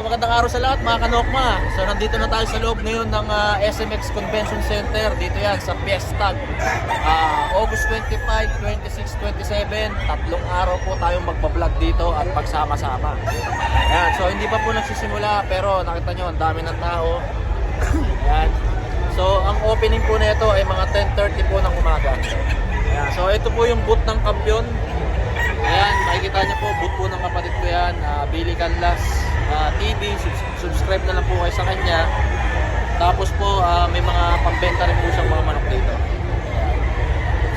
magandang araw sa lahat mga kanokma. So nandito na tayo sa loob ngayon ng SMX Convention Center. Dito yan sa Fiestag. August 25, 26, 27. Tatlong araw po tayong magbablog dito at pagsama-sama. Ayan, so hindi pa po nagsisimula pero nakita nyo ang dami ng tao. Ayan. So ang opening po nito ay mga 10:30 po ng umaga. Ayan. So ito po yung booth ng kampiyon. Ayan, makikita nyo po, boot po ng kapatid ko yan, Billy Canlas TV, subscribe na lang po kayo sa kanya. Tapos po, may mga pambenta rin po siyang mga manok dito.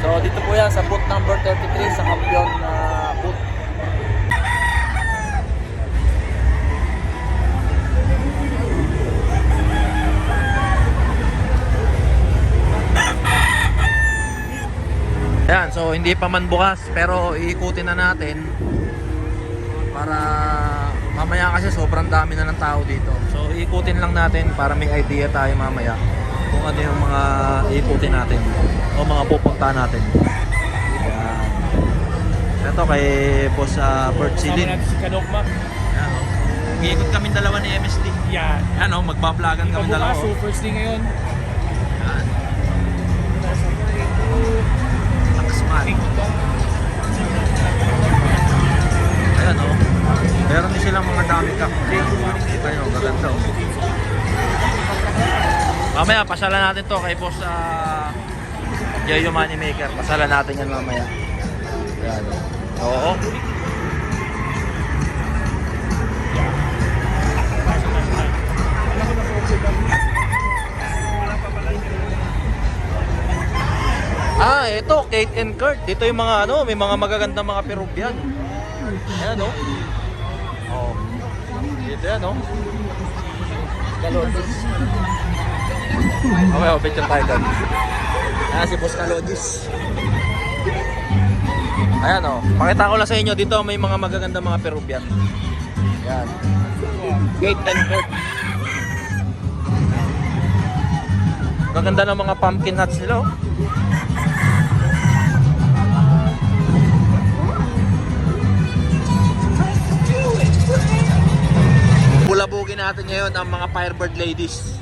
So dito po yan sa boot number 33 sa kampiyon boot. Ayan, so hindi pa man bukas pero iikutin na natin para mamaya kasi sobrang dami na ng tao dito. So iikutin lang natin para may idea tayo mamaya kung ano yung mga iikutin natin o mga pupunta natin. Ayan. Ito kay Boss Bert Silin. Sama natin si Kanokma. Ayan, iikot kami dalawa ni MSD. Yan. Ayan, magbabloggan kami dalawa. So first day ngayon. Ayan. Ayan o. Meron din silang mga dami cupcake. Makikita nyo, gaganda o. Mamaya, pasalan natin to kay Boss Yoyo Money Maker. Pasalan natin yan mamaya. Ayan o. Oo. Ito, Kate and Kurt. Dito yung mga may mga magagandang mga Peruvian. Ayan, no? Oh. Dito yan, no? Kalodis. Okay, picture tayo doon. Ayan, si Boss Kalodis. Ayan, no? Pakita ko lang sa inyo, dito may mga magagandang mga Peruvian. Ayan. Kate and Kurt. Gaganda ng mga pumpkin hats nila, oh. Bubulabugin natin ngayon ang mga Firebird ladies.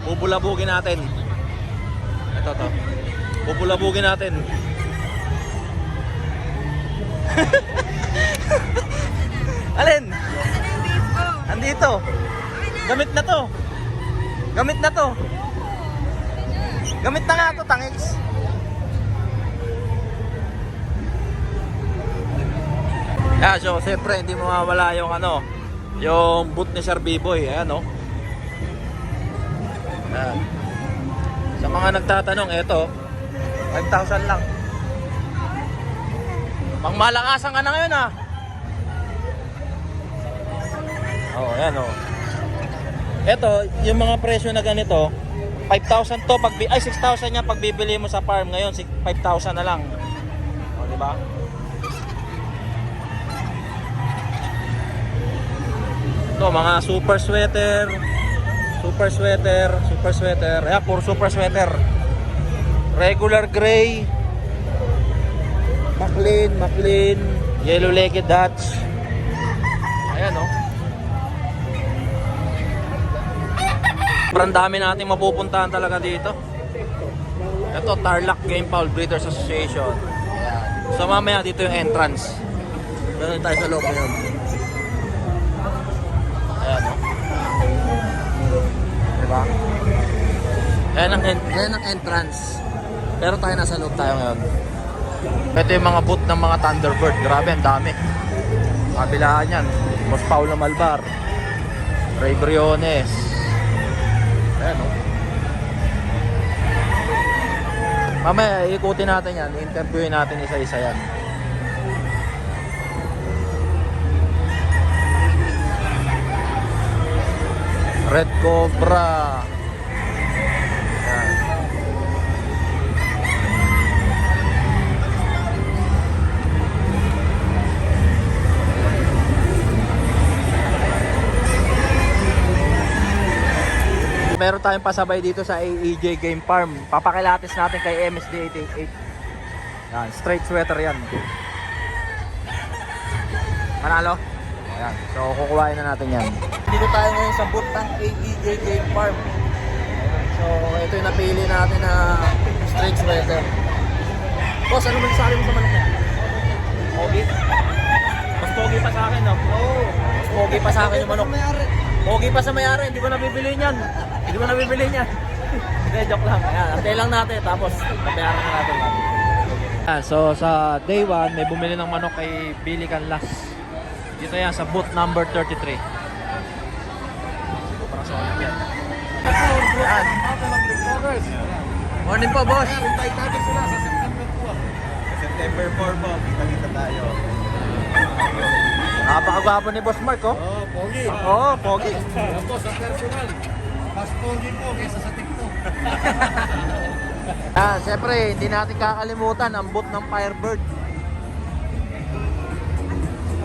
Bubulabugin natin. Ito to. Bubulabugin natin. Alin? Andito. Gamit na to. Gamit na to. Gamit na nga to, tangix. Yeah, so siyempre hindi mawawala yung yung boot ni Sir B-Boy. Ayan, no? Ayan. Sa mga nagtatanong, eto 5,000 lang. Pang malakasan ka na ngayon, ha? Oh, ayan, oh. Eto, yung mga presyo na ganito 5,000 to, 6,000 yan pag bibili mo sa farm. Ngayon 5,000 na lang. O, diba? Ito, mga super sweater. Super sweater. Super sweater. Ayan, puro super sweater. Regular gray. McLean. Yellow legged Dutch. Ayan, oh. Sobrang dami natin mapupuntahan talaga dito. Ito, Tarlac Game Fowl Breeders Association. Ayan. So mamaya dito yung entrance. Ganun tayo sa loob ngayon. Ayan, o. Diba? Ayan ang entrance. Pero tayo nasa loob tayo ngayon. Ito yung mga booth ng mga Thunderbird. Grabe, ang dami. Kabilaan yan. Boss Paulo Malbar. Ray Briones. Ayan, o. Mamaya, ikutin natin yan. I-interviewin natin isa-isa yan. Red Cobra. Ayan. Meron tayong pasabay dito sa AEJ Game Farm. Papakilatis natin kay MSD 888. Yan, straight sweater yan. Panalo? Ayan. So, kukuhain na natin yan. Dito tayo ngayon sa booth ng AEJ Game Farm. So, ito yung napili natin na straight sweater. Boss, ano masasabi mo sa manok niya? Pogi? Mas pogi pa sa akin, no? Oo. Mas pogi pa sa akin yung manok. Pogi pa sa may-ari, hindi ko nabibili niyan. Hindi ko nabibili niyan. Hindi, joke lang. Ayan, antay lang natin, tapos papayaran na natin. So, sa day 1, may bumili ng manok kay Billy Canlas. Dito yan sa booth number 33. Para sa ulit yan. Ayan. Morning po, boss. Invite natin sila sa September 2. September 4 po, kita-kita tayo. Napakagwapo ni Boss Mark, oh. Oh, pogi. Oo, pogi. Tapos sa personal, mas pogi po kaysa sa TikTok. Siyempre, hindi natin kakalimutan ang boot ng Firebird.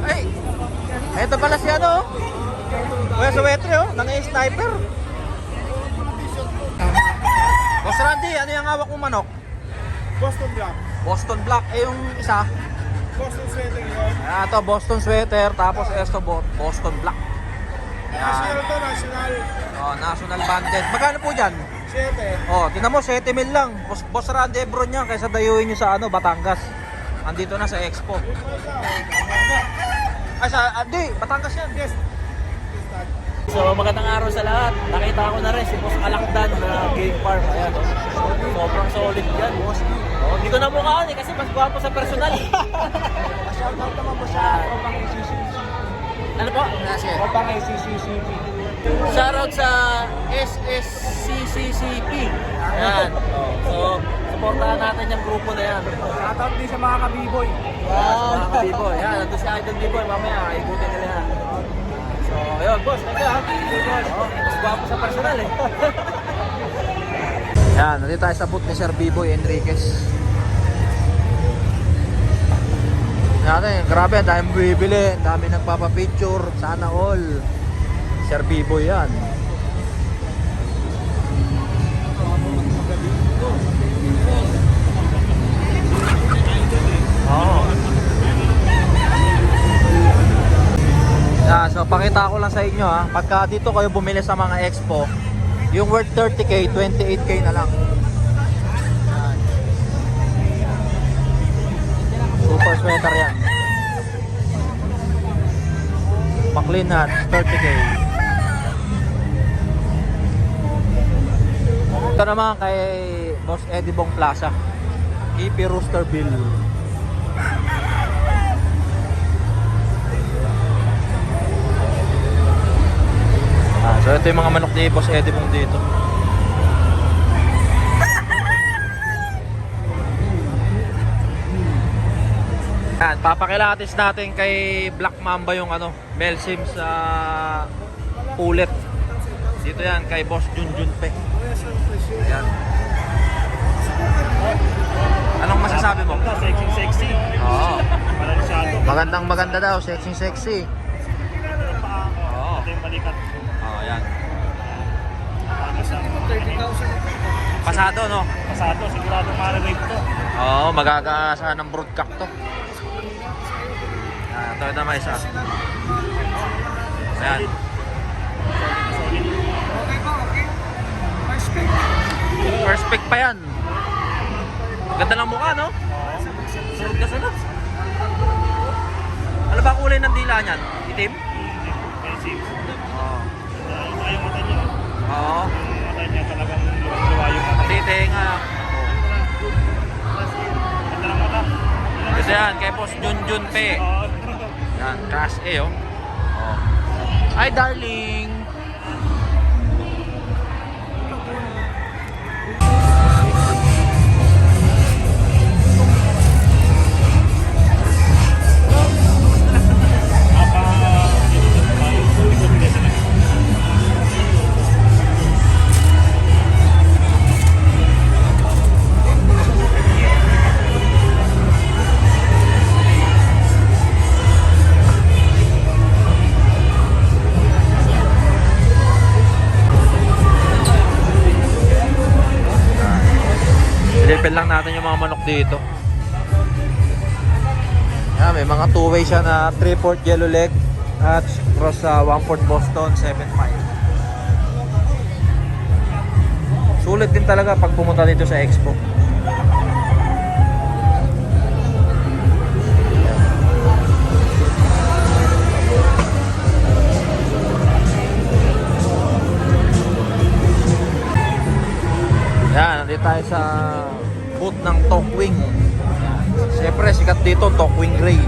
Ay! Ito pala si ano, oh. Kuya Suwetre, oh. Nang-sniper. Boss Randy, ano yung hawak mong manok? Boston Black. Boston Black. Eh, yung isa? Boston Sweater yun. Ito, Boston Sweater. Tapos ito, Boston Black. National to, national. Oh, national banded. Magkano po dyan? 7. Oh, tingnan mo, 7 mil lang. Boss Randy Ebron yan, kaysa dayuin nyo sa ano, Batangas. Andito na sa Expo. Ay, hindi, Batangas yan. Yes. So, magandang araw sa lahat. Nakita ko na rin si Boss Alakdan na Game Farm. Ayan, oh. Sobrang solid yan. Oh, hindi ko na mukhaan eh, kasi mas gwapo sa personal. Shoutout naman po sa Tropang ACCCP. Ano po? Gracias. Tropang ACCCP. Shoutout sa SSCCCP. Ayan. So, supportahan natin yung grupo na yan. Shoutout din sa mga kabiboy. Mga kabiboy. Ayan, nandun si Idol B-Boy. Mamaya, ikutin nila yan. So, ayun, boss. Thank you, ha? Oh, mas gwapo sa personal eh. Yan, nandito tayo sa booth ni Sir B-Boy Enriquez. Yan, grabe, ang dami bibili, ang dami nagpapapicture, sana all. Sir B-Boy yan. Oo. So pakita ko lang sa inyo, ha, pagka dito kayo bumili sa mga expo, yung worth 30k, 28k na lang. Yan. Super sweater yan. Paklin hat, 30k. Ito naman kay Boss Eddie Bong Plaza, EP Rooster Bill. So ito yung mga manok ni Boss Eddie Bong dito. Yan, papakilatis natin kay Black Mamba yung ano, Melsim sa ulit. Dito yan kay Boss Junjun Pe. Ayan. Anong masasabi mo? Sexy. Oo. Paralisado. Maganda daw, sexy. Oo. Ito yung balikat. Oh, ayan. 30,000. Pasado, no? Pasado, sigurado ma-rate to. Oo, magagaasahan ng broadcock to. Ito naman isa. Ayan. Solid. Okay po, okay. First pick. First pick pa yan. Ganda ng mukha, no? Sunod ka sunod. Ano ba kulay ng dila niyan? Itim? Expensive. Oo. Yung mata niya. Oo. Yung mata niya talagang luwa yung mata. Titinga. Ganda ng mata. Ito yan, kay Boss Junjun Pe. Oo. Yan, Class A, oh. Oh. Hi, darling. Silipin lang natin yung mga manok dito. Yan, may mga two-way siya na 3/4 yellow leg, At cross sa Wangford Boston 7.5. Sulit din talaga pag pumunta dito sa Expo. Yan, nandito tayo sa booth ng Tokwing. Siyempre, sikat dito, Tokwing Gray.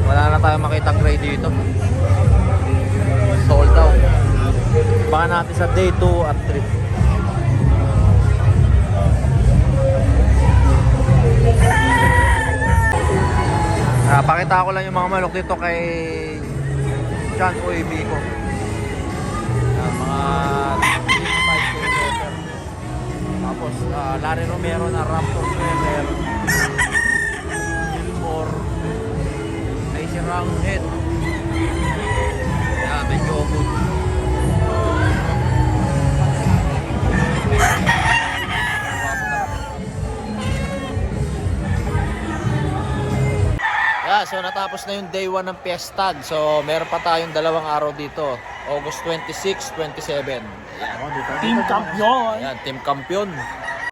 Wala na tayo makitang gray dito. Sold out. Baka natin sa day 2 at 3. Pakita ko lang yung mga manok dito kay John Uy Bico. Mga 5 kilometer. Tapos Larry Romero na Raptor Sweater. Gilmore. Lazy Roundhead. Yan, medyo good. Yeah, so natapos na yung day 1 ng Fiestag. So meron pa tayong 2 araw dito. August 26, 27. Team Kampiyon. Yan, Team Kampiyon.